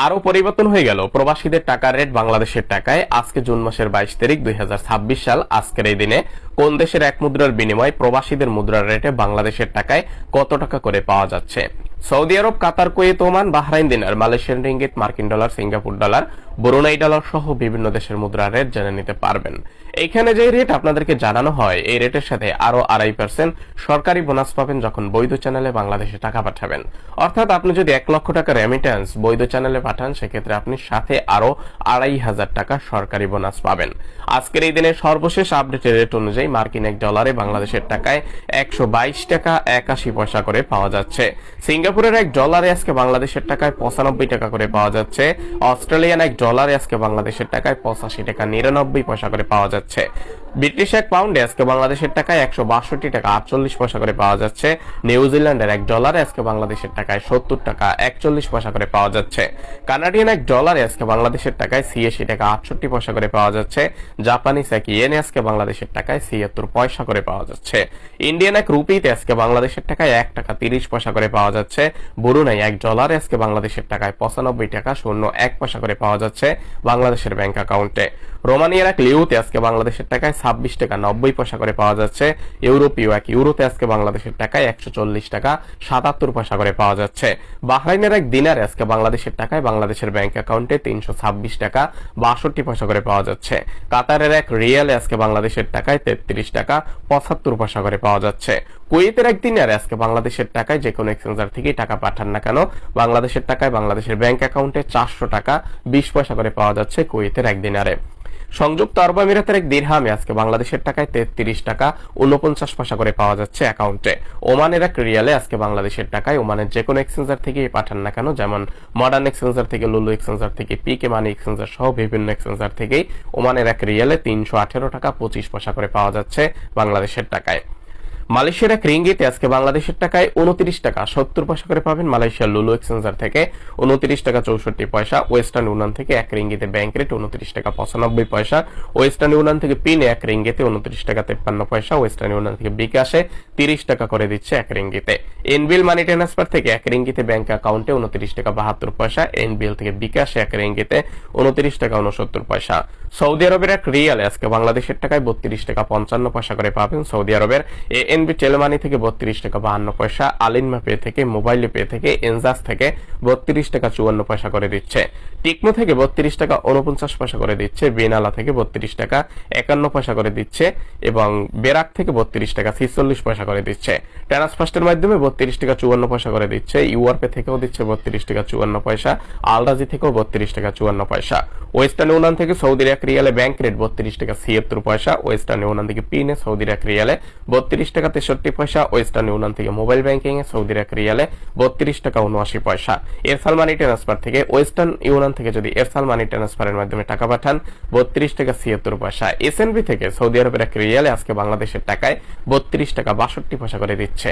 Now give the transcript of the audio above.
আরো পরিবর্তন হয়ে গেল প্রবাসীদের টাকার রেট বাংলাদেশের টাকায়। আজকে জুন মাসের 22 তারিখ 2026 সাল। আজকের এই দিনে কোন দেশের এক মুদ্রার বিনিময়ে প্রবাসীদের মুদ্রার রেটে বাংলাদেশের টাকায় কত টাকা করে পাওয়া যাচ্ছে? সৌদি আরব, কাতার, কুয়েত, ওমান, বাহরাইন দিনার, মালয়েশিয়ান রিঙ্গিত, মার্কিন dollar, Singapore dollar, Brunei dollar সহ বিভিন্ন দেশের মুদ্রার রেট জেনে নিতে পারবেন। এইখানে যে রেট আপনাদেরকে জানানো হয়, এই রেটের সাথে আরো 2.5% সরকারি বোনাস পাবেন যখন বৈধ চ্যানেলে বাংলাদেশে টাকা পাঠাবেন। অর্থাৎ আপনি যদি 1 লক্ষ টাকা রেমিটেন্স বৈধ চ্যানেলে পাঠান, সেক্ষেত্রে আপনি সাথে আরো 2,500 টাকা সরকারি বোনাস পাবেন। আজকের এই দিনের সর্বশেষ আপডেটের রেট অনুযায়ী মার্কিন $1 বাংলাদেশের টাকায় 122 টাকা 81 পয়সা করে পাওয়া যাচ্ছে। সিঙ্গাপুরের $1 আজকে বাংলাদেশের টাকায় 95 টাকা করে পাওয়া যাচ্ছে। অস্ট্রেলিয়ান $1 আজকে বাংলাদেশের টাকায় 85 টাকা 99 পয়সা করে পাওয়া যাচ্ছে। ব্রিটিশ £1 আজকে বাংলাদেশের টাকায় 162 টাকা 48 পয়সা করে পাওয়া যাচ্ছে। নিউজিল্যান্ডের $1 আজকে বাংলাদেশের টাকায় 70 টাকা 41 পয়সা করে পাওয়া যাচ্ছে। কানাডিয়ান $1 আজকে বাংলাদেশের টাকায় 86 টাকা 68 পয়সা করে পাওয়া যাচ্ছে। জাপানিজ ইয়েন আজকে বাংলাদেশের টাকায় 76 পয়সা করে পাওয়া যাচ্ছে। ইন্ডিয়ান রুপিতে আজকে বাংলাদেশের টাকায় 1 টাকা 30 পয়সা করে পাওয়া যাচ্ছে। ব্রুনাই $1 আজকে বাংলাদেশের টাকায় 95 টাকা 01 পয়সা করে পাওয়া যাচ্ছে বাংলাদেশের ব্যাংক অ্যাকাউন্টে। রোমানিয়ার লিউতে আজকে বাংলাদেশের টাকায় 26 টাকা 90 পয়সা করে পাওয়া যাচ্ছে। ইউরোপীয় ইউরোতে আজকে বাংলাদেশের টাকায় 140 টাকা 77 পয়সা করে পাওয়া যাচ্ছে। বাহরাইনের দিনারে আজকে বাংলাদেশের টাকায় বাংলাদেশের ব্যাংক অ্যাকাউন্টে 326 টাকা 62 পয়সা করে পাওয়া যাচ্ছে। কাতারের রিয়ালে আজকে বাংলাদেশের টাকায় 33 টাকা 75 পয়সা করে পাওয়া যাচ্ছে। কুয়েতের দিনারে আজকে বাংলাদেশের টাকায় যে কোনো এক্সচেঞ্জার থেকে টাকা পাঠান না কেন, বাংলাদেশের টাকায় বাংলাদেশের ব্যাংক অ্যাকাউন্টে 400 টাকা 20 পয়সা করে পাওয়া যাচ্ছে কুয়েতের দিনারে। সংযুক্ত আরব আমিরাতের দিরহামে আজকে বাংলাদেশের টাকায় 33 টাকা 49 পয়সা করে পাওয়া যাচ্ছে অ্যাকাউন্টে। ওমানের রিয়ালে আজকে বাংলাদেশের টাকায় ওমানের যে কোনো এক্সচেঞ্জার থেকে পাঠান না কেন, যেমন মডার্ন এক্সচেঞ্জার থেকে, লুলু এক্সচেঞ্জার থেকে, পিকে মানি এক্সচেঞ্জার সহ বিভিন্ন এক্সচেঞ্জার থেকেই ওমানের রিয়ালে 318 টাকা 25 পয়সা করে পাওয়া যাচ্ছে বাংলাদেশের টাকায়। মালয়েশিয়ার রিঙ্গিতে আজকে বাংলাদেশের টাকায় 29 টাকা 70 পয়সা করে পাবেন মালয়েশিয়ার লুলু এক্সচেঞ্জার থেকে। 29 টাকা 64 পয়সা। ওয়েস্টার্ন ইউনিয়ন থেকে রিঙ্গিতে ব্যাংক রেট 29 টাকা 95 পয়সা। ওয়েস্টার্ন ইউনিয়ন থেকে পিনে রিঙ্গিতে 29 টাকা 53 পয়সা। ওয়েস্টার্ন ইউনিয়ন থেকে বিকাশে 30 টাকা করে দিচ্ছে রিঙ্গিতে। এনবিএল মানি ট্রান্সফার থেকে রিঙ্গিতে ব্যাংক অ্যাকাউন্টে 29 টাকা 72 পয়সা। এনবিএল থেকে বিকাশে রিঙ্গিতে 29 টাকা 69 পয়সা। সৌদি আরবের রিয়ালে আজকে বাংলাদেশের টাকায় 32 টাকা 55 পয়সা করে পাবেন। সৌদি আরবের এএনবি টেলিমানি থেকে 32 টাকা 52 পয়সা। আলিনমা পে থেকে, মোবাইল পে থেকে, এনজাস থেকে 32 টাকা 54 পয়সা করে দিচ্ছে। টিকমো থেকে 32 টাকা 49 পয়সা করে দিচ্ছে। বিনালা থেকে 32 টাকা 51 পয়সা করে দিচ্ছে এবং বেরাক থেকে 32 টাকা 46 পয়সা করে দিচ্ছে। ট্রান্সফার্স্টের মাধ্যমে 32 টাকা 54 পয়সা করে দিচ্ছে। ইউআরপে থেকেও দিচ্ছে 32 টাকা 54 পয়সা। আলরাজি থেকেও 32 টাকা 54 পয়সা। ওয়েস্টার্ন ইউনিয়ন থেকে সৌদি রিয়ালে ব্যাংক রেট 32 টাকা 76 পয়সা। ওয়েস্টার্ন ইউনিয়ন থেকে পিনে সৌদি রিয়ালে 32 টাকা 63 পয়সা। ওয়েস্টার্ন ইউনিয়ন থেকে মোবাইল ব্যাংকিং এ সৌদি রিয়ালে 32 টাকা 79 পয়সা। এরসাল মানি ট্রান্সফার থেকে ওয়েস্টার্ন ইউনিয়ন থেকে যদি এরসাল মানি ট্রান্সফারের মাধ্যমে টাকা পাঠান 32 টাকা 76 পয়সা। এসএনবি থেকে সৌদি আরবের রিয়ালে আজকে বাংলাদেশের টাকায় 32 টাকা 62 পয়সা করে দিচ্ছে।